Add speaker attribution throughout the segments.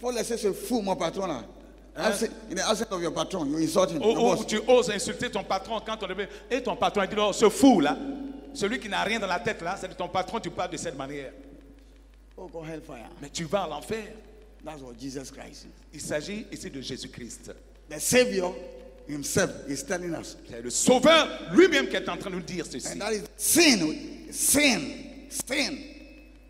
Speaker 1: Faut laisser ce fou, mon patron là. In the absence of your patron, you insult him.
Speaker 2: Tu oses insulter ton patron quand on le... Et ton patron, il dit, oh, ce fou là, celui qui n'a rien dans la tête là, c'est de ton patron, tu parles de cette manière.
Speaker 1: Oh, go hellfire.
Speaker 2: Mais tu vas à l'enfer.
Speaker 1: That's what Jesus Christ is.
Speaker 2: Il s'agit ici de Jésus-Christ.
Speaker 1: The Savior himself is telling us.
Speaker 2: C'est le Sauveur lui-même qui est en train de nous dire ceci.
Speaker 1: And that is sin.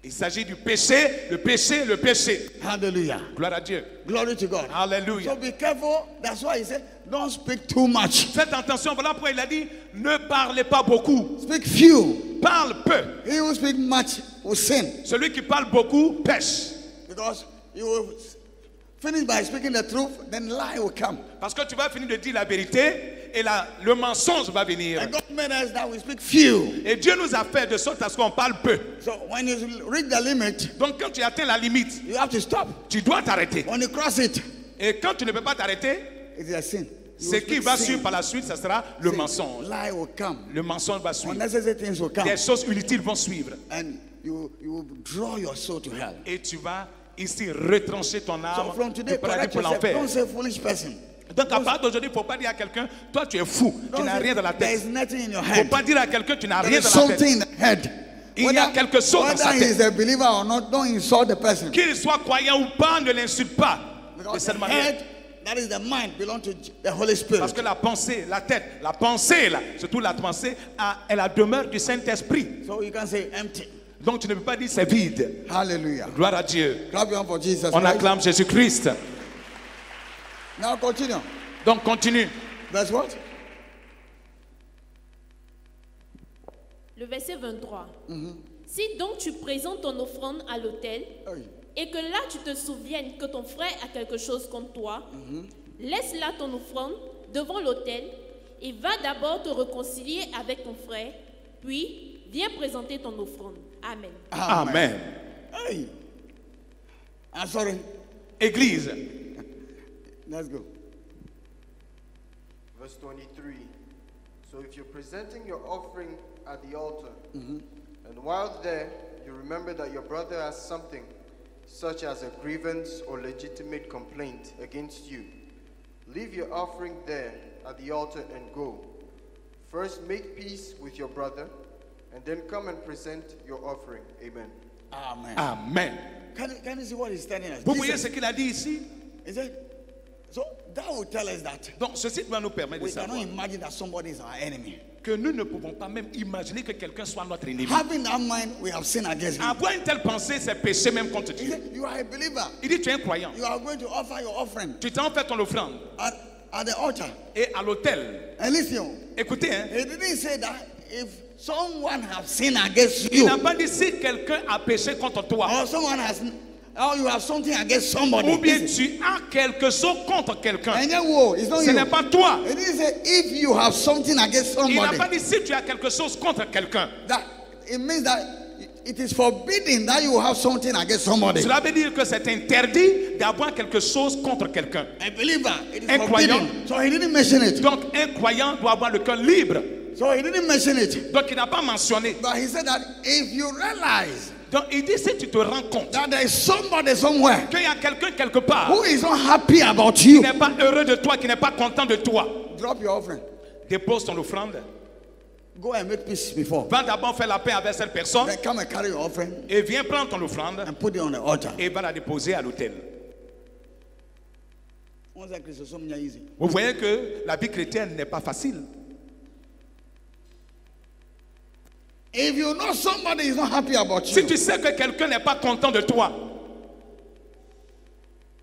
Speaker 2: Il s'agit du péché, le péché, le péché.
Speaker 1: Hallelujah.
Speaker 2: Gloire à Dieu.
Speaker 1: Glory to God.
Speaker 2: Hallelujah.
Speaker 1: So be careful. That's why he said, don't speak too much.
Speaker 2: Faites attention, voilà pourquoi il a dit, ne parlez pas beaucoup.
Speaker 1: Speak few.
Speaker 2: Parle peu.
Speaker 1: He who speak much will sin.
Speaker 2: Celui qui parle beaucoup pêche.
Speaker 1: Because you will finish by speaking the truth, then lie will come.
Speaker 2: Parce que tu vas finir de dire la vérité et le mensonge va venir.
Speaker 1: And God made us that we speak few.
Speaker 2: Et Dieu nous a fait de sorte à ce qu'on parle peu.
Speaker 1: So when you reach the limit,
Speaker 2: donc quand tu atteins la limite,
Speaker 1: you have to stop.
Speaker 2: Tu dois t'arrêter.
Speaker 1: When you cross it,
Speaker 2: et quand tu ne peux pas t'arrêter,
Speaker 1: it is a sin.
Speaker 2: Ce qui va suivre par la suite, ça sera le mensonge.
Speaker 1: Lie will come.
Speaker 2: Le mensonge va suivre.
Speaker 1: Unnecessary things will come.
Speaker 2: Des choses inutiles vont suivre.
Speaker 1: And you will draw your soul to hell.
Speaker 2: Et tu vas ici retrancher ton âme.
Speaker 1: So from today,
Speaker 2: pour l'enfer.
Speaker 1: Don't say foolish person.
Speaker 2: Donc à partir d'aujourd'hui, il ne faut pas dire à quelqu'un, toi tu es fou, tu n'as rien dans la tête.
Speaker 1: Il ne
Speaker 2: faut pas dire à quelqu'un, tu n'as rien dans la tête. Il y a quelque chose dans sa tête.
Speaker 1: Whether he is a believer or not, don't insult the person.
Speaker 2: Qu'il soit croyant ou pas, ne l'insulte pas. De cette manière.
Speaker 1: That is the mind belong to the Holy Spirit.
Speaker 2: Parce que la pensée, la tête, la pensée là, surtout la pensée, est la demeure du Saint-Esprit.
Speaker 1: So you can say empty.
Speaker 2: Donc tu ne peux pas dire c'est vide.
Speaker 1: Hallelujah.
Speaker 2: Gloire à Dieu.
Speaker 1: Clap your hands for Jesus.
Speaker 2: On acclame Jésus-Christ.
Speaker 1: Now continue.
Speaker 2: Donc continue.
Speaker 1: Verse what?
Speaker 3: Le verset 23. Si donc tu présentes ton offrande à l'autel, et que là tu te souviennes que ton frère a quelque chose contre toi, laisse là ton offrande devant l'autel et va d'abord te réconcilier avec ton frère, puis viens présenter ton offrande. Amen.
Speaker 2: Amen.
Speaker 1: Hey. I'm sorry.
Speaker 2: Église.
Speaker 1: Let's go.
Speaker 4: Verse 23. So if you're presenting your offering at the altar, and while there you remember that your brother has something, such as a grievance or legitimate complaint against you, leave your offering there at the altar and go. First make peace with your brother, and then come and present your offering. Amen.
Speaker 1: Amen.
Speaker 2: Amen.
Speaker 1: Can you see what he's telling us?
Speaker 2: Vous voyez ce qu'il a dit ici?
Speaker 1: Is it? So that will tell us that.
Speaker 2: Donc ceci doit nous permettre de savoir.
Speaker 1: We cannot imagine that somebody is our enemy.
Speaker 2: Que nous ne pouvons pas même imaginer que quelqu'un soit notre ennemi.
Speaker 1: Having that mind, we have sinned against him.
Speaker 2: Avoir une telle pensée, c'est péché même contre Dieu.
Speaker 1: You are a believer.
Speaker 2: Il dit tu es un croyant.
Speaker 1: You are going to offer your offering.
Speaker 2: Tu t'en fais ton offrande.
Speaker 1: At the altar.
Speaker 2: Et à l'autel.
Speaker 1: And listen.
Speaker 2: Écoutez, hein.
Speaker 1: He didn't say that if someone has sinned against you.
Speaker 2: Il n'a pas dit si quelqu'un a péché contre toi.
Speaker 1: Or someone has. Or you have something against somebody.
Speaker 2: Ou bien tu as quelque chose contre quelqu'un.
Speaker 1: Ce
Speaker 2: n'est pas toi.
Speaker 1: It is if you have something against somebody.
Speaker 2: Il n'a pas dit si tu as quelque chose contre quelqu'un.
Speaker 1: It means that it is forbidden that you have something against somebody.
Speaker 2: Cela veut dire que c'est interdit d'avoir quelque chose contre quelqu'un.
Speaker 1: A believer, it is
Speaker 2: un croyant.
Speaker 1: So he didn't mention it.
Speaker 2: Donc un croyant doit avoir le cœur libre.
Speaker 1: So he didn't mention it.
Speaker 2: Donc il n'a pas mentionné.
Speaker 1: But he said that if you realize.
Speaker 2: Donc il dit si tu te rends compte
Speaker 1: that there is somebody somewhere
Speaker 2: qu'il y a quelqu'un quelque part
Speaker 1: who is not happy about you,
Speaker 2: qui n'est pas heureux de toi, qui n'est pas content de toi,
Speaker 1: drop your offering.
Speaker 2: Dépose ton offrande.
Speaker 1: Go and make peace before.
Speaker 2: Va d'abord faire la paix avec cette personne.
Speaker 1: Then come and carry your offering.
Speaker 2: Et viens prendre ton offrande
Speaker 1: and put it on the altar.
Speaker 2: Et va la déposer à l'autel.
Speaker 1: Vous
Speaker 2: voyez que la vie chrétienne n'est pas facile.
Speaker 1: If you know somebody is not happy about you,
Speaker 2: si tu sais que quelqu'un n'est pas content de toi,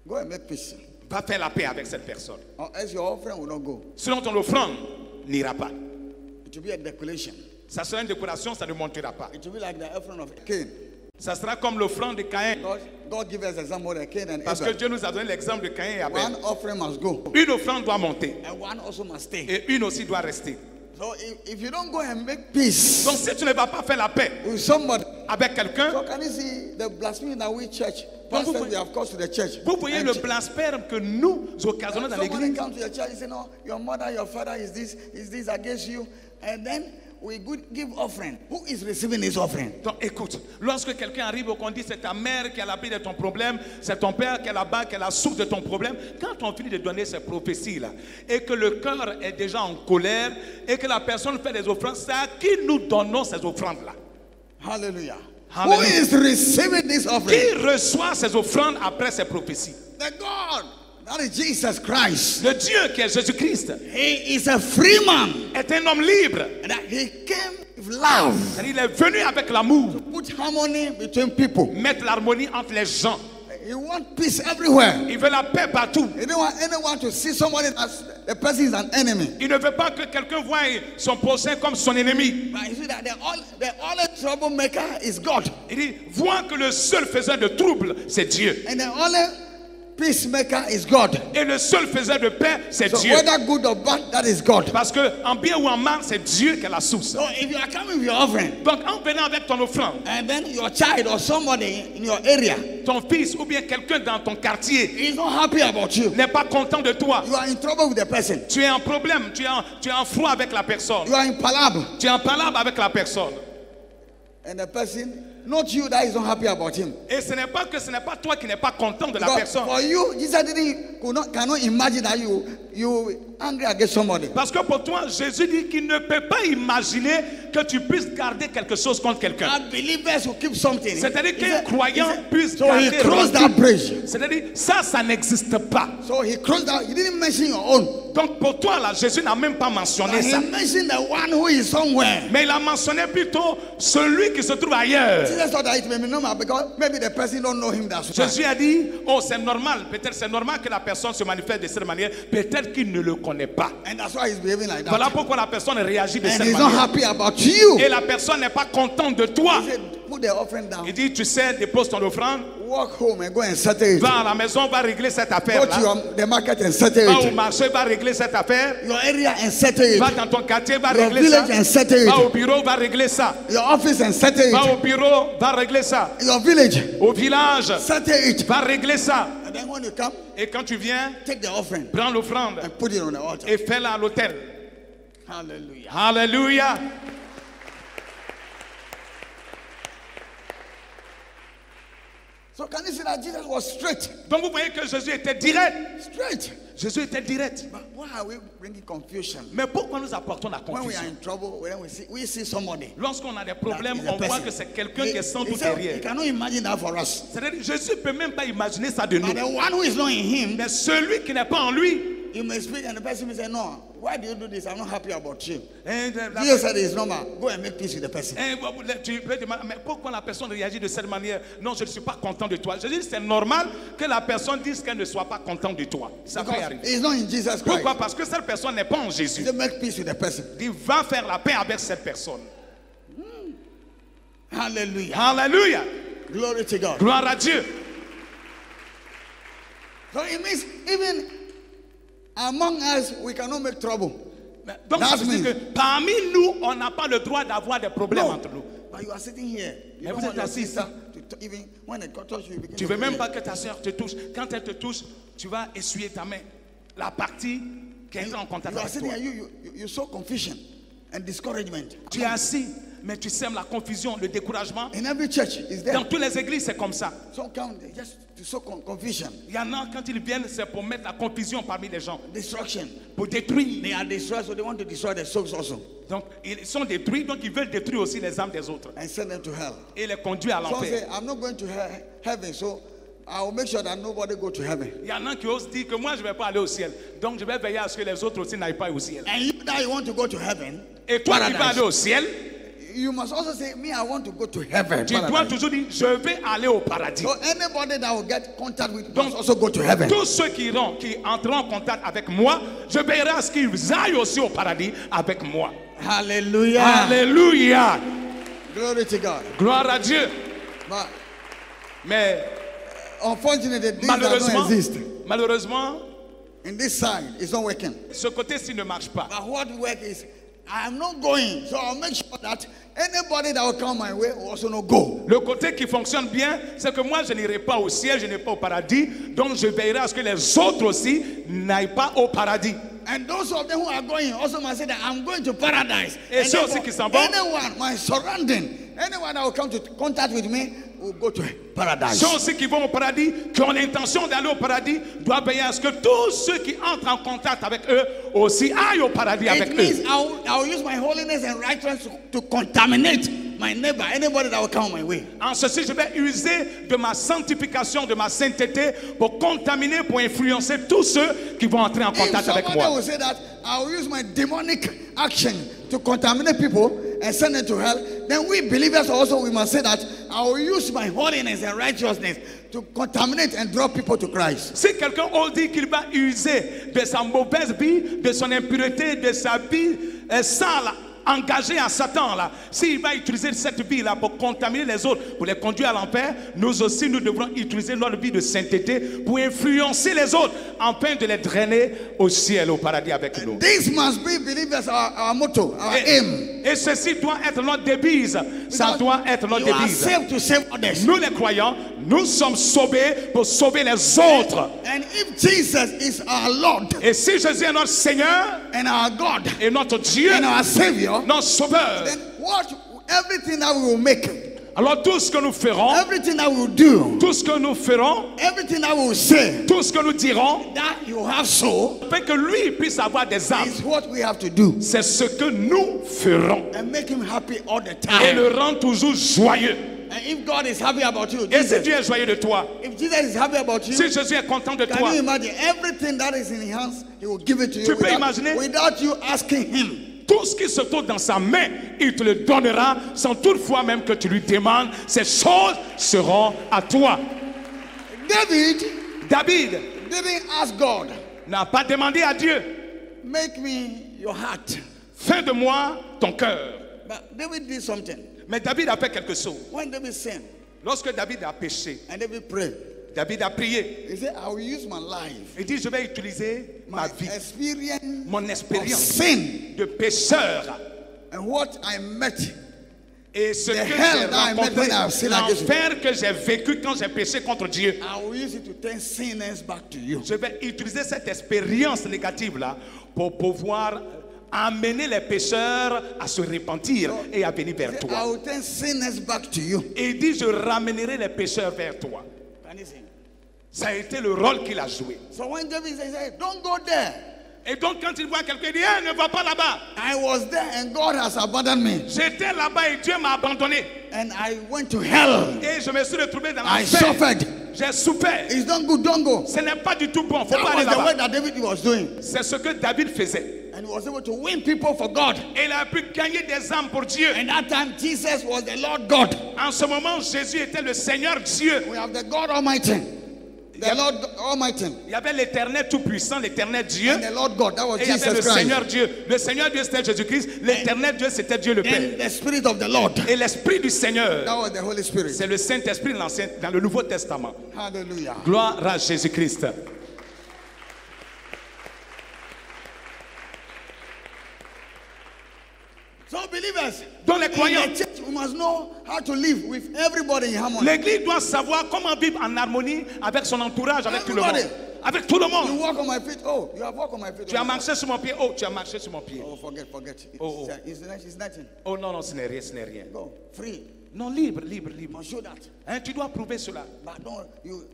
Speaker 1: go and make peace.
Speaker 2: Va faire la paix avec cette personne.
Speaker 1: Or else your offering will not go.
Speaker 2: Sinon ton offrande n'ira pas.
Speaker 1: It will be a decoration.
Speaker 2: Ça sera une décoration, ça ne montera pas.
Speaker 1: It will be like the offering of Cain.
Speaker 2: Ça sera comme l'offrande de Caïn.
Speaker 1: God give us example of Cain and
Speaker 2: Parce que Dieu nous a donné l'exemple de Caïn et Abel.
Speaker 1: One offering must go.
Speaker 2: Une offrande doit monter.
Speaker 1: And one also must stay.
Speaker 2: Et une aussi doit rester.
Speaker 1: So if you don't go and make peace,
Speaker 2: donc si tu ne vas pas faire la paix
Speaker 1: with somebody,
Speaker 2: avec quelqu'un,
Speaker 1: so can you see the blasphemy that we church? We have caused to the church.
Speaker 2: Vous voyez le blasphème que nous occasionnons dans l'église.
Speaker 1: Come to the church and say, no, your mother, your father is this against you, and then we give offering, who is receiving this offering?
Speaker 2: Donc écoute, lorsque quelqu'un arrive au qu'on dit c'est ta mère qui est à l'abri de ton problème, c'est ton père qui est là-bas, qui est la source de ton problème, quand on finit de donner ces prophéties-là, et que le cœur est déjà en colère, et que la personne fait des offrandes, c'est à qui nous donnons ces offrandes-là?
Speaker 1: Hallelujah.
Speaker 2: Hallelujah.
Speaker 1: Who is receiving this offering?
Speaker 2: Qui reçoit ces offrandes après ces prophéties?
Speaker 1: The God, that is Jesus Christ.
Speaker 2: Le Dieu qui est Jésus-Christ
Speaker 1: He is a free man.
Speaker 2: est un homme libre.
Speaker 1: And that he came with love.
Speaker 2: Il est venu avec l'amour,
Speaker 1: Put harmony between people.
Speaker 2: mettre l'harmonie entre les gens.
Speaker 1: He wants peace everywhere.
Speaker 2: Il veut la paix partout.
Speaker 1: He don't want anyone to see somebody as the person is an enemy.
Speaker 2: Il ne veut pas que quelqu'un voie son prochain comme son ennemi.
Speaker 1: But you see that the only troublemaker is God.
Speaker 2: Il dit, vois que le seul faiseur de trouble, c'est Dieu.
Speaker 1: And the only peacemaker is God.
Speaker 2: Et le seul faiseur de paix, c'est
Speaker 1: So
Speaker 2: Dieu.
Speaker 1: whether good or bad, that is God.
Speaker 2: Parce que en bien ou en mal, c'est Dieu qui est la source.
Speaker 1: So if you are coming with your offering,
Speaker 2: Donc en venant avec ton offrande,
Speaker 1: and then your child or somebody in your area
Speaker 2: ton fils ou bien quelqu'un dans ton quartier
Speaker 1: is not happy about you,
Speaker 2: n'est pas content de toi,
Speaker 1: you are in trouble with the person.
Speaker 2: tu es en problème, tu es en froid avec la personne,
Speaker 1: You are in palaver.
Speaker 2: tu es en palabre avec la personne.
Speaker 1: And the person, not you, that is not happy about him.
Speaker 2: Et ce n'est pas toi qui n'es pas content de la
Speaker 1: Because
Speaker 2: personne.
Speaker 1: for you, Jesus cannot imagine that you angry against somebody.
Speaker 2: Parce que pour toi, Jésus dit qu'il ne peut pas imaginer que tu puisses garder quelque chose contre quelqu'un.
Speaker 1: That believers will keep something.
Speaker 2: C'est-à-dire
Speaker 1: He
Speaker 2: qu'un
Speaker 1: said-
Speaker 2: croyant
Speaker 1: he said-
Speaker 2: puisse
Speaker 1: So he
Speaker 2: garder
Speaker 1: crossed that
Speaker 2: rancune.
Speaker 1: bridge.
Speaker 2: C'est-à-dire, ça n'existe pas.
Speaker 1: So he crossed that. He didn't mention your own.
Speaker 2: Donc pour toi, là, Jésus n'a même pas mentionné
Speaker 1: But he
Speaker 2: ça.
Speaker 1: mentioned the one who is somewhere.
Speaker 2: Mais il a mentionné plutôt celui qui se trouve ailleurs.
Speaker 1: Jesus thought that it may be normal because maybe the person don't know him that well.
Speaker 2: Jésus a dit, oh c'est normal, peut-être c'est normal que la personne se manifeste de cette manière, peut-être qu'il ne le connaît pas.
Speaker 1: And that's why he's behaving like that.
Speaker 2: Voilà pourquoi la personne réagit de
Speaker 1: And
Speaker 2: cette
Speaker 1: he's not
Speaker 2: manière.
Speaker 1: happy about you.
Speaker 2: Et la personne n'est pas contente de toi.
Speaker 1: He said, put the offering down.
Speaker 2: Il dit, tu sais, dépose ton offrande,
Speaker 1: Walk home and go and settle it.
Speaker 2: va à la maison, va régler cette
Speaker 1: Go to
Speaker 2: affaire-là.
Speaker 1: the market and settle
Speaker 2: Va au
Speaker 1: it.
Speaker 2: marché, va régler cette affaire.
Speaker 1: Your area and settle it.
Speaker 2: Va dans ton quartier, va
Speaker 1: Your
Speaker 2: régler ça.
Speaker 1: village and settle
Speaker 2: Va au
Speaker 1: it.
Speaker 2: bureau, va régler ça.
Speaker 1: Your office and settle
Speaker 2: Va
Speaker 1: it.
Speaker 2: au bureau, va régler ça.
Speaker 1: Your village,
Speaker 2: Au village,
Speaker 1: settle it.
Speaker 2: va régler ça.
Speaker 1: And then when you come,
Speaker 2: Et quand tu viens,
Speaker 1: take the offering
Speaker 2: prends l'offrande
Speaker 1: and put it on the altar.
Speaker 2: et fais-la à l'autel.
Speaker 1: Hallelujah.
Speaker 2: Alléluia.
Speaker 1: So can you see that Jesus was straight?
Speaker 2: Donc vous voyez que Jésus était direct.
Speaker 1: Straight.
Speaker 2: Jésus était direct.
Speaker 1: But why are we bringing confusion?
Speaker 2: Mais pourquoi nous apportons la
Speaker 1: When we are
Speaker 2: confusion?
Speaker 1: in trouble, when we see somebody.
Speaker 2: Lorsqu'on a des problèmes,
Speaker 1: that is a
Speaker 2: on voit
Speaker 1: person.
Speaker 2: que c'est quelqu'un
Speaker 1: He-
Speaker 2: qui est sans
Speaker 1: he
Speaker 2: doute
Speaker 1: said
Speaker 2: derrière.
Speaker 1: he cannot imagine that for us.
Speaker 2: C'est-à-dire, Jésus ne peut même pas imaginer ça de nous.
Speaker 1: But the one who is not in him,
Speaker 2: Mais celui qui n'est pas en lui,
Speaker 1: you may speak and the person will say, no, why do you do this? I'm not happy about you.
Speaker 2: hein,
Speaker 1: Jesus said it's normal. Go and make peace with the person.
Speaker 2: tu peux demander, mais pourquoi la personne réagit de cette manière? Non, je ne suis pas content de toi. Je dis, c'est normal que la personne dise qu'elle ne soit pas contente de toi. Ça peut
Speaker 1: Because
Speaker 2: arriver.
Speaker 1: it's not in Jesus Christ.
Speaker 2: Pourquoi? Parce que cette personne n'est pas en Jésus.
Speaker 1: They make peace with the person.
Speaker 2: Il va faire la paix avec cette personne.
Speaker 1: Hallelujah.
Speaker 2: Alléluia.
Speaker 1: Glory to God.
Speaker 2: Gloire à Dieu.
Speaker 1: So it means even among us, we cannot make trouble.
Speaker 2: Donc, ça
Speaker 1: That
Speaker 2: veut dire
Speaker 1: means-
Speaker 2: que parmi nous, on n'a pas le droit d'avoir des problèmes
Speaker 1: No.
Speaker 2: entre nous.
Speaker 1: But you are sitting here. You
Speaker 2: Mais
Speaker 1: don't
Speaker 2: vous
Speaker 1: want
Speaker 2: êtes
Speaker 1: your
Speaker 2: assis
Speaker 1: sister to even when it touch you, you begin
Speaker 2: Tu
Speaker 1: to
Speaker 2: veux même
Speaker 1: pray.
Speaker 2: pas que ta soeur te touche. Quand elle te touche, tu vas essuyer ta main. La partie qui est en contact
Speaker 1: You are
Speaker 2: avec
Speaker 1: sitting
Speaker 2: toi.
Speaker 1: here, you saw confusion and discouragement.
Speaker 2: Tu es assis, mais tu sèmes la confusion, le découragement.
Speaker 1: In every church is there.
Speaker 2: Dans toutes les églises, c'est comme ça.
Speaker 1: Some come just to sow confusion,
Speaker 2: Il y en a, quand ils viennent, c'est pour mettre la confusion parmi les gens,
Speaker 1: destruction.
Speaker 2: pour détruire.
Speaker 1: They are destroyed, so they want to destroy their souls also
Speaker 2: Donc, ils sont détruits, donc ils veulent détruire aussi les âmes des autres.
Speaker 1: and send them to hell.
Speaker 2: Et les conduire à
Speaker 1: Some
Speaker 2: l'enfer.
Speaker 1: say, I'm not going to heaven, so I will make sure that nobody go to heaven.
Speaker 2: Il y en a qui osent dire que moi, je ne vais pas aller au ciel. Donc, je vais veiller à ce que les autres aussi n'aillent pas au ciel.
Speaker 1: And you that you want to go to heaven,
Speaker 2: Et toi qui vas
Speaker 1: paradise,
Speaker 2: aller au ciel,
Speaker 1: you must also say, me, I want to go to heaven.
Speaker 2: tu dois
Speaker 1: paradise.
Speaker 2: toujours dire, je vais aller au paradis.
Speaker 1: So anybody that will get contact with
Speaker 2: Donc,
Speaker 1: must also go to heaven.
Speaker 2: Tous ceux qui entreront en contact avec moi, je veillerai à ce qu'ils aillent aussi au paradis avec moi.
Speaker 1: Hallelujah.
Speaker 2: Alléluia.
Speaker 1: Glory to God.
Speaker 2: Gloire à Dieu.
Speaker 1: But
Speaker 2: Mais
Speaker 1: unfortunately, this does not exist.
Speaker 2: malheureusement,
Speaker 1: In this side, it's not working.
Speaker 2: ce côté-ci ne marche pas.
Speaker 1: But what work is, I'm not going, so I'll make sure that anybody that will come my way will also not go.
Speaker 2: Le côté qui fonctionne bien, c'est que moi, je n'irai pas au ciel, je n'irai pas au paradis. Donc, je veillerai à ce que les autres aussi n'aillent pas au paradis.
Speaker 1: And those of them who are going also must say that I'm going to paradise.
Speaker 2: Et
Speaker 1: And
Speaker 2: ceux aussi qui s'en vont,
Speaker 1: anyone, my surrounding, anyone that will come to contact with me will go to paradise.
Speaker 2: ceux aussi qui vont au paradis, qui ont l'intention d'aller au paradis, doivent veiller à ce que tous ceux qui entrent en contact avec eux aussi aillent au paradis avec
Speaker 1: It means
Speaker 2: eux.
Speaker 1: I will use my holiness and righteousness to contaminate my neighbor, anybody that will come my way.
Speaker 2: En ceci, je vais user de ma sanctification, de ma sainteté pour contaminer, pour influencer tous ceux qui vont entrer en
Speaker 1: If
Speaker 2: contact avec
Speaker 1: somebody
Speaker 2: moi.
Speaker 1: will say that I will use my demonic action to contaminate people and send them to hell, then we believers also we must say that I will use my holiness and righteousness to contaminate and draw people to Christ.
Speaker 2: Si quelqu'un ose dire qu'il va user de sa mauvaise vie, de son impureté, de sa vie sale, engagé à Satan là, s'il va utiliser cette vie là pour contaminer les autres, pour les conduire à l'enfer, nous aussi nous devrons utiliser notre vie de sainteté pour influencer les autres afin de les drainer au ciel, au paradis avec nous.
Speaker 1: This must be believers our motto, our aim.
Speaker 2: Et ceci doit être notre devise. Ça doit être notre
Speaker 1: You are
Speaker 2: devise.
Speaker 1: saved to save others.
Speaker 2: Nous les croyants, nous sommes sauvés pour sauver les autres.
Speaker 1: And if Jesus is our Lord
Speaker 2: Et si Jésus est notre Seigneur
Speaker 1: and our God
Speaker 2: et notre Dieu,
Speaker 1: and our Savior,
Speaker 2: notre Sauveur,
Speaker 1: then everything that we will make,
Speaker 2: alors tout ce que nous ferons,
Speaker 1: everything that we will do,
Speaker 2: tout ce que nous ferons,
Speaker 1: everything that we will say,
Speaker 2: tout ce que nous dirons,
Speaker 1: that you have so,
Speaker 2: afin que lui puisse avoir des âmes,
Speaker 1: is what we have to do.
Speaker 2: c'est ce que nous ferons.
Speaker 1: And make him happy all the
Speaker 2: Et
Speaker 1: time.
Speaker 2: le rend toujours joyeux.
Speaker 1: And if God is happy about you,
Speaker 2: Et si
Speaker 1: Jesus,
Speaker 2: Dieu est joyeux de toi,
Speaker 1: if Jesus is happy about you,
Speaker 2: si Jésus est content de
Speaker 1: can
Speaker 2: toi,
Speaker 1: you imagine everything that is in his hands, he will give it to
Speaker 2: Tu
Speaker 1: you
Speaker 2: peux imaginer?
Speaker 1: without you asking him.
Speaker 2: tout ce qui se trouve dans sa main, il te le donnera sans toutefois même que tu lui demandes. Ces choses seront à toi.
Speaker 1: David
Speaker 2: David
Speaker 1: didn't ask God,
Speaker 2: n'a pas demandé à Dieu,
Speaker 1: make me your heart.
Speaker 2: fais de moi ton cœur.
Speaker 1: But David did something.
Speaker 2: Mais David a fait quelque chose.
Speaker 1: When David sinned
Speaker 2: Lorsque David a péché,
Speaker 1: and David prayed,
Speaker 2: David a prié.
Speaker 1: he said, I will use my life,
Speaker 2: Il dit, je vais utiliser ma
Speaker 1: my
Speaker 2: vie,
Speaker 1: experience
Speaker 2: mon
Speaker 1: of
Speaker 2: expérience
Speaker 1: sin
Speaker 2: de pécheur
Speaker 1: and what I met.
Speaker 2: et ce
Speaker 1: The
Speaker 2: que
Speaker 1: hell
Speaker 2: j'ai
Speaker 1: that I met
Speaker 2: rencontré,
Speaker 1: when I sinned against you.
Speaker 2: l'enfer que j'ai vécu quand j'ai péché contre Dieu.
Speaker 1: I will use it to turn sinners back to you.
Speaker 2: Je vais utiliser cette expérience négative-là pour pouvoir amener les pécheurs à se repentir et à venir vers
Speaker 1: I
Speaker 2: toi.
Speaker 1: will turn sinners back to you.
Speaker 2: Et il dit, je ramènerai les pécheurs vers toi.
Speaker 1: Can you see?
Speaker 2: Ça a été le rôle qu'il a joué.
Speaker 1: So when David said, don't go there.
Speaker 2: Et donc quand il voit quelqu'un, il dit, eh, ne va pas là-bas.
Speaker 1: I was there and God has abandoned me.
Speaker 2: J'étais là-bas et Dieu m'a abandonné.
Speaker 1: And I went to hell.
Speaker 2: Et je me suis retrouvé dans
Speaker 1: I
Speaker 2: l'enfer.
Speaker 1: suffered.
Speaker 2: J'ai souffert.
Speaker 1: It's not good, don't go.
Speaker 2: Ce n'est pas du tout bon. Faut
Speaker 1: That
Speaker 2: pas aller
Speaker 1: was the work
Speaker 2: là-bas.
Speaker 1: that David was doing.
Speaker 2: C'est ce que David faisait.
Speaker 1: And he was able to win people for God.
Speaker 2: Et il a pu gagner des âmes pour Dieu.
Speaker 1: And that time Jesus was the Lord God.
Speaker 2: En ce moment, Jésus était le Seigneur Dieu.
Speaker 1: We have the God Almighty. The Lord Almighty.
Speaker 2: Il y avait l'Éternel Tout-Puissant, l'Éternel Dieu.
Speaker 1: And the Lord God. That was
Speaker 2: Et il y avait le
Speaker 1: Jesus Christ.
Speaker 2: Seigneur Dieu. Le Seigneur Dieu, c'était Jésus-Christ. L'Éternel Dieu, c'était Dieu le Père.
Speaker 1: And the Spirit of the Lord.
Speaker 2: Et l'Esprit du Seigneur,
Speaker 1: That was the Holy Spirit.
Speaker 2: c'est le Saint-Esprit dans le Nouveau Testament.
Speaker 1: Hallelujah.
Speaker 2: Gloire à Jésus-Christ.
Speaker 1: So believers,
Speaker 2: Dans les
Speaker 1: in
Speaker 2: croyants,
Speaker 1: the church, we must know how to live with everybody in harmony.
Speaker 2: l'Église doit savoir comment vivre en harmonie avec son entourage, avec tout le monde.
Speaker 1: Everybody.
Speaker 2: Avec tout le
Speaker 1: You
Speaker 2: monde.
Speaker 1: walk on my feet. Oh, you have walked on my feet.
Speaker 2: Tu as marché sur mon pied. Oh, tu as marché sur mon pied.
Speaker 1: Oh, forget.
Speaker 2: Oh.
Speaker 1: It's nothing.
Speaker 2: Oh non, non, ce n'est rien, ce n'est rien.
Speaker 1: Go, free.
Speaker 2: Non, libre, libre, libre.
Speaker 1: Must show that.
Speaker 2: Hein, tu dois prouver cela.
Speaker 1: But don't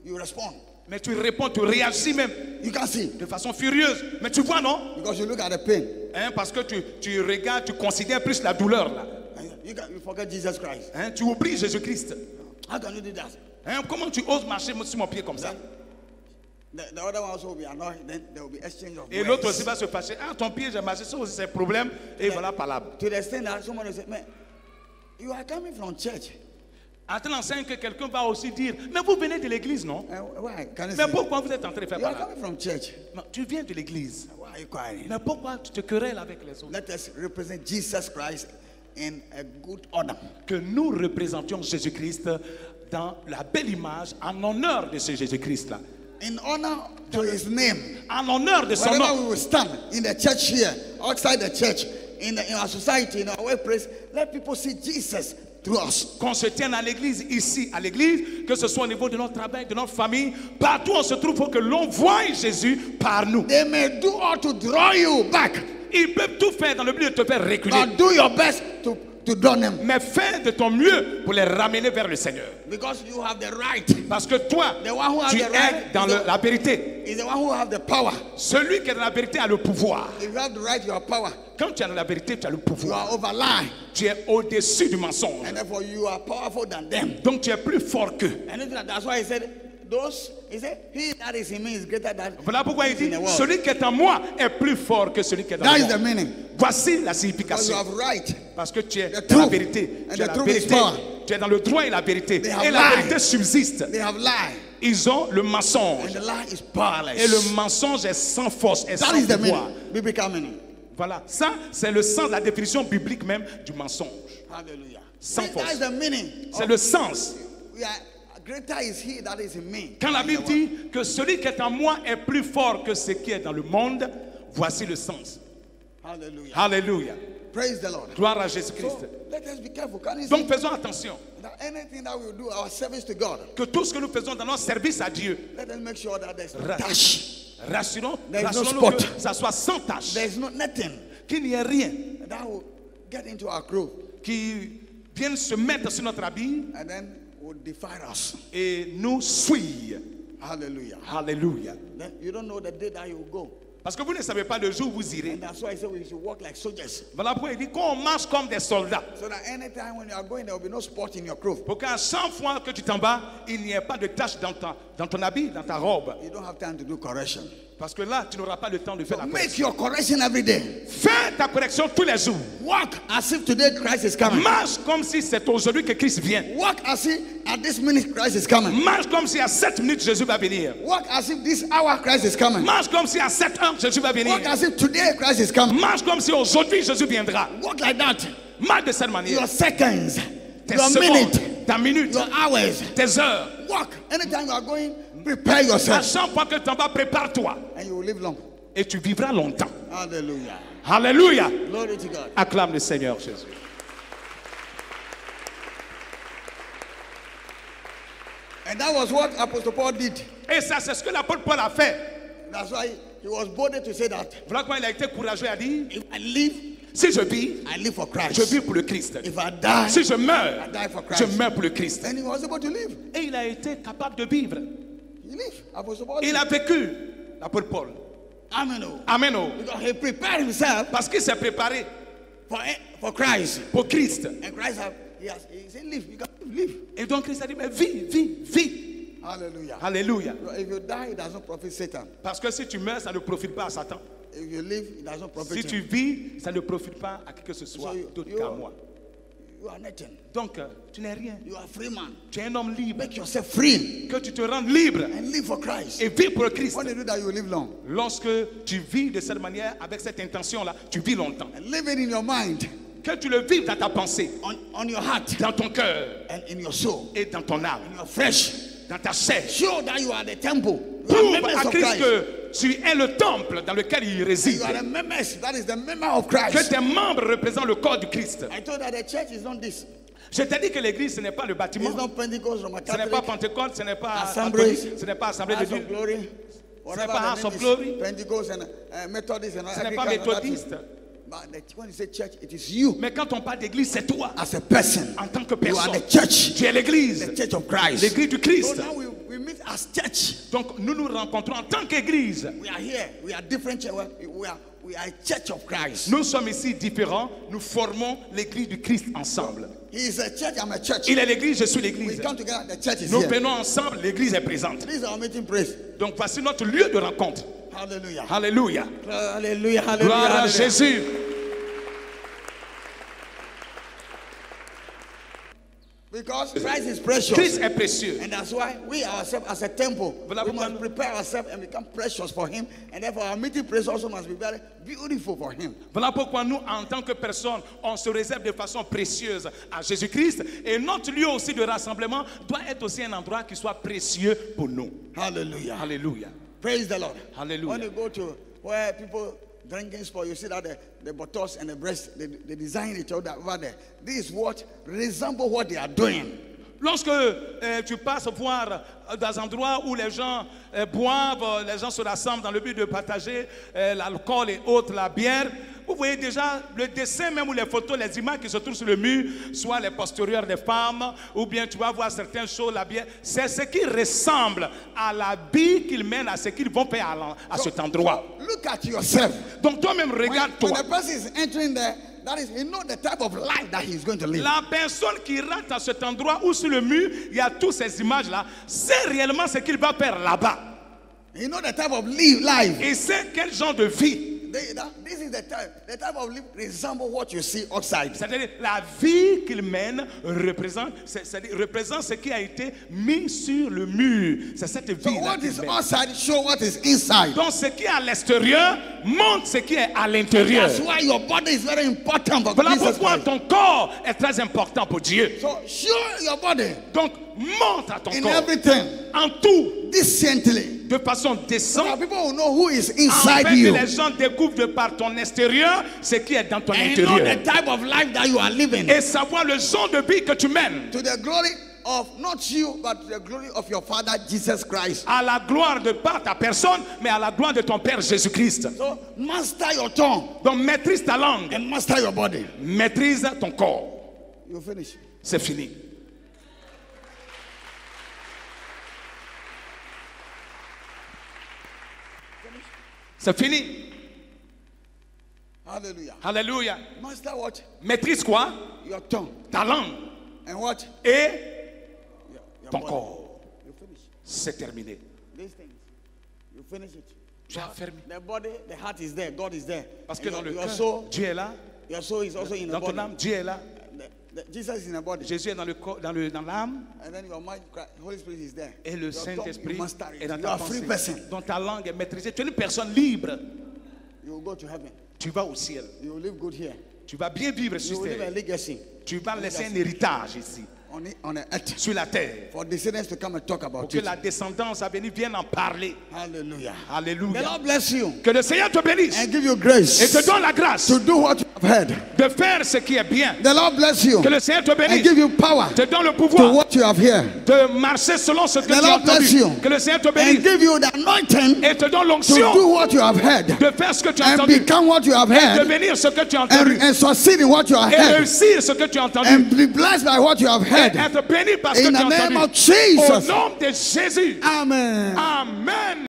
Speaker 1: you respond.
Speaker 2: Mais tu réponds, tu réagis même
Speaker 1: You can see
Speaker 2: de façon furieuse. Mais tu vois, non?
Speaker 1: because you look at the pain.
Speaker 2: Hein, parce que tu regardes, tu considères plus la douleur là.
Speaker 1: You forget Jesus Christ.
Speaker 2: Hein, tu oublies Jésus-Christ.
Speaker 1: How can you do that?
Speaker 2: Hein, comment tu oses marcher sur mon pied comme ça?
Speaker 1: The other one also will be annoyed. Then there will be exchange of
Speaker 2: Et l'autre
Speaker 1: words.
Speaker 2: aussi va se fâcher. Ah, ton pied, j'ai marché, ça aussi c'est un problème. Et voilà, palabre.
Speaker 1: To the extent that someone will say, man, you are coming from church.
Speaker 2: À tel enseigne que quelqu'un va aussi dire, mais vous venez de l'église, non?
Speaker 1: Why? Can you
Speaker 2: Mais
Speaker 1: say?
Speaker 2: pourquoi vous êtes en train de faire
Speaker 1: You are
Speaker 2: palabre?
Speaker 1: coming from church.
Speaker 2: Non, tu viens de l'église.
Speaker 1: Why are you crying?
Speaker 2: Mais pourquoi tu te querelles avec les autres?
Speaker 1: Let us represent Jesus Christ in a good order.
Speaker 2: Que nous représentions Jésus-Christ dans la belle image, en honneur de ce Jésus-Christ-là.
Speaker 1: In honor to his name.
Speaker 2: En honneur de son
Speaker 1: Wherever
Speaker 2: nom.
Speaker 1: we will stand, in the church here, outside the church, in our society, in our workplace, let people see Jesus through us.
Speaker 2: Qu'on se tienne à l'église, ici à l'église, que ce soit au niveau de notre travail, de notre famille, partout où on se trouve, il faut que l'on voie Jésus par nous.
Speaker 1: They may do all to draw you back,
Speaker 2: Ils peuvent tout faire dans le but de te faire reculer.
Speaker 1: but do your best to draw them.
Speaker 2: Mais fais de ton mieux pour les ramener vers le Seigneur.
Speaker 1: Because you have the right.
Speaker 2: Parce que toi,
Speaker 1: The one who has
Speaker 2: tu
Speaker 1: the
Speaker 2: es
Speaker 1: right
Speaker 2: dans
Speaker 1: is the-
Speaker 2: la vérité.
Speaker 1: Is the one who have the power.
Speaker 2: Celui qui est dans la vérité a le pouvoir.
Speaker 1: If you have the right, you have power.
Speaker 2: Quand tu es dans la vérité, tu as le
Speaker 1: You
Speaker 2: pouvoir.
Speaker 1: are over lie,
Speaker 2: Tu es au-dessus du mensonge.
Speaker 1: and therefore you are powerful than them.
Speaker 2: Donc tu es plus fort qu'eux.
Speaker 1: And that's why he said, he said, he that is in me is greater than
Speaker 2: Voilà pourquoi il
Speaker 1: he is
Speaker 2: dit,
Speaker 1: in the world.
Speaker 2: celui qui est en moi est plus fort que celui qui est dans
Speaker 1: That
Speaker 2: le
Speaker 1: is the
Speaker 2: monde.
Speaker 1: meaning.
Speaker 2: Voici la
Speaker 1: Because you
Speaker 2: signification.
Speaker 1: have right.
Speaker 2: Parce que tu es
Speaker 1: The
Speaker 2: dans la
Speaker 1: truth.
Speaker 2: vérité.
Speaker 1: And
Speaker 2: Tu es
Speaker 1: the
Speaker 2: la
Speaker 1: truth is
Speaker 2: vérité.
Speaker 1: power.
Speaker 2: Tu es dans le droit et la vérité.
Speaker 1: They have
Speaker 2: Et la
Speaker 1: lied.
Speaker 2: vérité subsiste.
Speaker 1: They have lied,
Speaker 2: Ils ont le
Speaker 1: and
Speaker 2: mensonge.
Speaker 1: the lie is powerless.
Speaker 2: Et le mensonge est sans force, est
Speaker 1: That
Speaker 2: sans
Speaker 1: is the
Speaker 2: pouvoir.
Speaker 1: meaning, biblical meaning.
Speaker 2: Voilà. Ça, c'est le sens, la définition biblique même du mensonge.
Speaker 1: Hallelujah.
Speaker 2: Sans
Speaker 1: That
Speaker 2: force.
Speaker 1: is the meaning.
Speaker 2: C'est le sens.
Speaker 1: We are, greater is he that is in me.
Speaker 2: Quand la
Speaker 1: than in the
Speaker 2: Bible dit que celui qui est en moi est plus fort que ce qui est dans le monde, voici le sens.
Speaker 1: world. Hallelujah.
Speaker 2: Alléluia.
Speaker 1: Praise the Lord.
Speaker 2: Gloire à Jésus-Christ.
Speaker 1: So let us be careful. Can you
Speaker 2: Donc
Speaker 1: see
Speaker 2: faisons attention
Speaker 1: that anything that we do, our service to God,
Speaker 2: que tout ce que nous faisons dans notre service à Dieu,
Speaker 1: let us make sure that there's no
Speaker 2: Ra-
Speaker 1: touch.
Speaker 2: rassurons-nous
Speaker 1: spot.
Speaker 2: que ça soit sans tâche,
Speaker 1: There's no nothing
Speaker 2: qu'il n'y ait rien
Speaker 1: that will get into our clothes
Speaker 2: qui vienne se mettre sur notre habit
Speaker 1: and then will defile us.
Speaker 2: et nous souille.
Speaker 1: Hallelujah.
Speaker 2: Alléluia.
Speaker 1: Then you don't know the day that you will go.
Speaker 2: Parce que vous ne savez pas le jour où vous irez.
Speaker 1: And that's why he said we should walk like soldiers.
Speaker 2: Voilà pourquoi il dit qu'on marche comme des soldats.
Speaker 1: So that anytime when you are going, there will be no spot in your clothes.
Speaker 2: Pour qu'à chaque fois que tu t'en vas, il n'y ait pas de tache dans ton habit, dans ta robe.
Speaker 1: You don't have time to do correction.
Speaker 2: Parce que là, tu n'auras pas le temps de faire la
Speaker 1: Make
Speaker 2: correction.
Speaker 1: your correction every day.
Speaker 2: Fais ta correction tous les jours.
Speaker 1: Walk as if today Christ is coming.
Speaker 2: Marche comme si c'est aujourd'hui que Christ vient.
Speaker 1: Walk as if at this minute Christ is coming.
Speaker 2: Marche comme si à 7 minutes Jésus va venir.
Speaker 1: Walk as if this hour Christ is coming.
Speaker 2: Marche comme si à 7 heures Jésus va venir.
Speaker 1: Walk as if today Christ is coming.
Speaker 2: Marche comme si aujourd'hui Jésus viendra.
Speaker 1: Walk like that.
Speaker 2: Marche de cette manière.
Speaker 1: Your seconds,
Speaker 2: Tes
Speaker 1: your
Speaker 2: secondes,
Speaker 1: minute,
Speaker 2: ta minute,
Speaker 1: your hours.
Speaker 2: tes heures.
Speaker 1: Walk. Anytime you are going, prepare
Speaker 2: À
Speaker 1: yourself.
Speaker 2: chaque fois que tu t'en vas, prépare-toi.
Speaker 1: And you will live long.
Speaker 2: Et tu vivras longtemps.
Speaker 1: Hallelujah.
Speaker 2: Alléluia.
Speaker 1: Glory to God.
Speaker 2: Acclame le Seigneur Jésus.
Speaker 1: And that was what Apostle Paul did.
Speaker 2: Et ça, c'est ce que l'apôtre Paul a fait.
Speaker 1: That's why he was bold to say that.
Speaker 2: Voilà pourquoi il a été courageux à dire,
Speaker 1: If I live,
Speaker 2: si je vis,
Speaker 1: I live for
Speaker 2: je
Speaker 1: Christ.
Speaker 2: vis pour le Christ.
Speaker 1: If I die,
Speaker 2: Si je meurs,
Speaker 1: I die for
Speaker 2: je
Speaker 1: Christ.
Speaker 2: meurs pour le Christ.
Speaker 1: And he was able to live.
Speaker 2: Et il a été capable de vivre.
Speaker 1: He lived. Apostle Paul
Speaker 2: Il
Speaker 1: lived.
Speaker 2: a vécu, l'apôtre Paul.
Speaker 1: Amen. Oh.
Speaker 2: Amen. Oh.
Speaker 1: Because he prepared himself
Speaker 2: Parce qu'il s'est préparé
Speaker 1: for Christ.
Speaker 2: pour Christ.
Speaker 1: And Christ he said, live. You can live.
Speaker 2: Et donc Christ a dit, mais vis.
Speaker 1: Hallelujah.
Speaker 2: Alléluia.
Speaker 1: If you die, it doesn't profit Satan.
Speaker 2: Parce que si tu meurs, ça ne profite pas à Satan.
Speaker 1: If you live, it doesn't profit
Speaker 2: Si
Speaker 1: him.
Speaker 2: tu vis, ça ne profite pas à qui que ce soit
Speaker 1: So
Speaker 2: d'autre
Speaker 1: you
Speaker 2: qu'à moi.
Speaker 1: You are nothing.
Speaker 2: Donc, tu n'es rien.
Speaker 1: You are a free man.
Speaker 2: Tu es un homme libre.
Speaker 1: Make yourself free
Speaker 2: Que tu te rendes libre
Speaker 1: and live for Christ.
Speaker 2: et vis pour le Christ.
Speaker 1: When you do that, you will live long.
Speaker 2: Lorsque tu vis de cette manière, avec cette intention-là, tu vis longtemps.
Speaker 1: And live it in your mind,
Speaker 2: Que tu le vives dans ta pensée,
Speaker 1: on your heart,
Speaker 2: dans ton cœur
Speaker 1: and in your soul,
Speaker 2: et dans ton âme,
Speaker 1: in your flesh.
Speaker 2: dans ta chair.
Speaker 1: Show that you are the temple. You are
Speaker 2: Prouve
Speaker 1: members
Speaker 2: à
Speaker 1: of
Speaker 2: Christ
Speaker 1: Christ.
Speaker 2: que tu es le temple dans lequel il réside.
Speaker 1: You are the members. That is the member of
Speaker 2: Que
Speaker 1: Christ.
Speaker 2: tes membres représentent le corps du Christ.
Speaker 1: I told that the church is not this.
Speaker 2: Je t'ai dit que l'église, ce n'est pas le bâtiment.
Speaker 1: It's not Pentecost, Roman
Speaker 2: Ce n'est pas
Speaker 1: Catholic,
Speaker 2: Pentecôte, ce n'est pas
Speaker 1: Assembly,
Speaker 2: Baptiste, ce n'est pas Assemblée de
Speaker 1: House
Speaker 2: Dieu,
Speaker 1: of Glory, whatever
Speaker 2: pas
Speaker 1: the
Speaker 2: House
Speaker 1: name
Speaker 2: of
Speaker 1: is,
Speaker 2: Glory.
Speaker 1: Pentecost and Methodist and
Speaker 2: ce n'est pas
Speaker 1: Anglican and that thing.
Speaker 2: méthodiste.
Speaker 1: But when you say church, it is you
Speaker 2: Mais quand on parle d'église, c'est toi.
Speaker 1: as a person.
Speaker 2: En tant que
Speaker 1: You are
Speaker 2: personne,
Speaker 1: the church,
Speaker 2: tu es l'église,
Speaker 1: the church of Christ.
Speaker 2: l'église du
Speaker 1: So
Speaker 2: Christ.
Speaker 1: now we meet as church.
Speaker 2: Donc nous nous rencontrons en tant qu'église.
Speaker 1: We are here. We are different. We are a church of Christ.
Speaker 2: Nous sommes ici différents. Nous formons l'église du Christ ensemble.
Speaker 1: He is a church. I'm a church.
Speaker 2: Il est l'église, je suis
Speaker 1: We
Speaker 2: l'église.
Speaker 1: come together. The church is
Speaker 2: Nous
Speaker 1: here.
Speaker 2: venons ensemble, l'église est présente.
Speaker 1: This is our meeting place.
Speaker 2: Donc voici notre lieu de rencontre.
Speaker 1: Hallelujah.
Speaker 2: Alléluia.
Speaker 1: Hallelujah. Hallelujah.
Speaker 2: Gloire à
Speaker 1: Hallelujah.
Speaker 2: Jésus.
Speaker 1: Because Christ is precious.
Speaker 2: Christ est précieux.
Speaker 1: And that's why we ourselves as a temple,
Speaker 2: Voilà
Speaker 1: we
Speaker 2: pourquoi
Speaker 1: must prepare ourselves and become precious for him. And therefore our meeting place also must be very beautiful for him.
Speaker 2: Voilà pourquoi nous, en tant que personne, on se réserve de façon précieuse à Jésus-Christ. Et notre lieu aussi de rassemblement doit être aussi un endroit qui soit précieux pour nous.
Speaker 1: Hallelujah.
Speaker 2: Alléluia.
Speaker 1: Praise the Lord.
Speaker 2: Hallelujah.
Speaker 1: When you go to where people drinking sport, you see that the buttocks and the breast, they design it over there. This is what resemble what they are doing.
Speaker 2: Lorsque tu passes voir dans un endroit où les gens boivent, les gens se rassemblent dans le but de partager l'alcool et autres, la bière, vous voyez déjà le dessin même ou les photos, les images qui se trouvent sur le mur, soit les postérieurs des femmes, ou bien tu vas voir certaines choses, la bière. C'est ce qui ressemble à la vie qu'ils mènent, à ce qu'ils vont faire à cet endroit.
Speaker 1: So look at yourself.
Speaker 2: Donc toi-même, regarde-toi.
Speaker 1: When the person is entering there, that is, you know the type of life that he's going to live.
Speaker 2: La personne qui rentre à cet endroit où sur le mur, il y a toutes ces images-là, c'est réellement ce qu'il va faire là-bas.
Speaker 1: You know the type of life.
Speaker 2: Et c'est quel genre de vie.
Speaker 1: This is the type of life resemble what you see outside.
Speaker 2: C'est-à-dire la vie qu'il mène représente ce qui a été mis sur le mur. C'est cette vie.
Speaker 1: So what is outside show what is inside.
Speaker 2: Donc ce qui est à l'extérieur montre ce qui est à l'intérieur.
Speaker 1: That's why your body is very important for
Speaker 2: Voilà
Speaker 1: Jesus
Speaker 2: pourquoi
Speaker 1: Christ.
Speaker 2: ton corps est très important pour Dieu.
Speaker 1: So show your body
Speaker 2: Donc montre à ton
Speaker 1: in
Speaker 2: corps
Speaker 1: everything
Speaker 2: en tout
Speaker 1: decently.
Speaker 2: de façon
Speaker 1: So
Speaker 2: décente.
Speaker 1: that people will know who is inside
Speaker 2: Afin que
Speaker 1: you.
Speaker 2: les gens découvrent de par ton extérieur ce qui est dans ton
Speaker 1: And know
Speaker 2: intérieur.
Speaker 1: the type of life that you are living.
Speaker 2: Et savoir le genre de vie que tu mènes.
Speaker 1: To the glory of not you, but to the glory of your Father Jesus Christ.
Speaker 2: À la gloire de pas ta personne, mais à la gloire de ton Père Jésus-Christ.
Speaker 1: So master your tongue
Speaker 2: Donc maîtrise ta langue,
Speaker 1: and master your body.
Speaker 2: maîtrise ton corps.
Speaker 1: You finish.
Speaker 2: C'est fini. C'est fini.
Speaker 1: Hallelujah.
Speaker 2: Alléluia.
Speaker 1: Master what?
Speaker 2: Maîtrise quoi?
Speaker 1: Your tongue.
Speaker 2: Ta langue
Speaker 1: And what?
Speaker 2: et
Speaker 1: Your
Speaker 2: ton
Speaker 1: body.
Speaker 2: corps.
Speaker 1: You finish.
Speaker 2: C'est terminé.
Speaker 1: These things. You finish it.
Speaker 2: Tu as fermé.
Speaker 1: The body, the heart is there. God is there.
Speaker 2: Parce que
Speaker 1: And
Speaker 2: dans le
Speaker 1: your
Speaker 2: cœur,
Speaker 1: soul,
Speaker 2: Dieu est là.
Speaker 1: your soul is also in the
Speaker 2: Dans ton
Speaker 1: body.
Speaker 2: âme, Dieu est là.
Speaker 1: Jesus is in the body.
Speaker 2: Jésus est dans le corps, dans l'âme.
Speaker 1: And then your mind, Holy Spirit is there.
Speaker 2: Et le
Speaker 1: Your tongue,
Speaker 2: Saint-Esprit
Speaker 1: you master it.
Speaker 2: est dans
Speaker 1: You
Speaker 2: ta
Speaker 1: are a free
Speaker 2: pensée.
Speaker 1: person.
Speaker 2: Dont ta langue est maîtrisée. Tu es une personne libre.
Speaker 1: You will go to heaven.
Speaker 2: Tu vas au ciel.
Speaker 1: You will live good here.
Speaker 2: Tu vas bien vivre
Speaker 1: You
Speaker 2: sur
Speaker 1: will leave a
Speaker 2: terre.
Speaker 1: legacy
Speaker 2: Tu vas laisser un héritage ici,
Speaker 1: on the earth
Speaker 2: sur la terre.
Speaker 1: for descendants to come and talk
Speaker 2: Pour
Speaker 1: about
Speaker 2: que
Speaker 1: it.
Speaker 2: la descendance à venir vienne en parler.
Speaker 1: Hallelujah. The
Speaker 2: Alléluia.
Speaker 1: Lord bless you
Speaker 2: Que le Seigneur te bénisse
Speaker 1: and give you
Speaker 2: et
Speaker 1: grace
Speaker 2: te donne la grâce
Speaker 1: to do what you have heard.
Speaker 2: de faire ce qui est bien.
Speaker 1: The Lord bless you
Speaker 2: Que le Seigneur te
Speaker 1: and
Speaker 2: bénisse,
Speaker 1: give you power
Speaker 2: te donne le
Speaker 1: to
Speaker 2: pouvoir
Speaker 1: what you have heard
Speaker 2: de marcher selon ce que
Speaker 1: The
Speaker 2: tu as
Speaker 1: Lord bless
Speaker 2: entendu.
Speaker 1: you.
Speaker 2: Que le Seigneur te
Speaker 1: and
Speaker 2: bénisse
Speaker 1: give you the anointing
Speaker 2: et te donne
Speaker 1: to
Speaker 2: l'onction
Speaker 1: do what you have heard
Speaker 2: de faire ce que tu as
Speaker 1: and
Speaker 2: entendu,
Speaker 1: become what you have
Speaker 2: de
Speaker 1: heard
Speaker 2: devenir ce que tu as entendu
Speaker 1: and succeed in what you have
Speaker 2: et
Speaker 1: heard
Speaker 2: réussir ce que tu as entendu
Speaker 1: and be blessed by what you have
Speaker 2: et
Speaker 1: heard.
Speaker 2: être béni parce que
Speaker 1: In
Speaker 2: tu as
Speaker 1: the name
Speaker 2: entendu.
Speaker 1: of Jesus.
Speaker 2: Au nom de Jésus.
Speaker 1: Amen.
Speaker 2: Amen.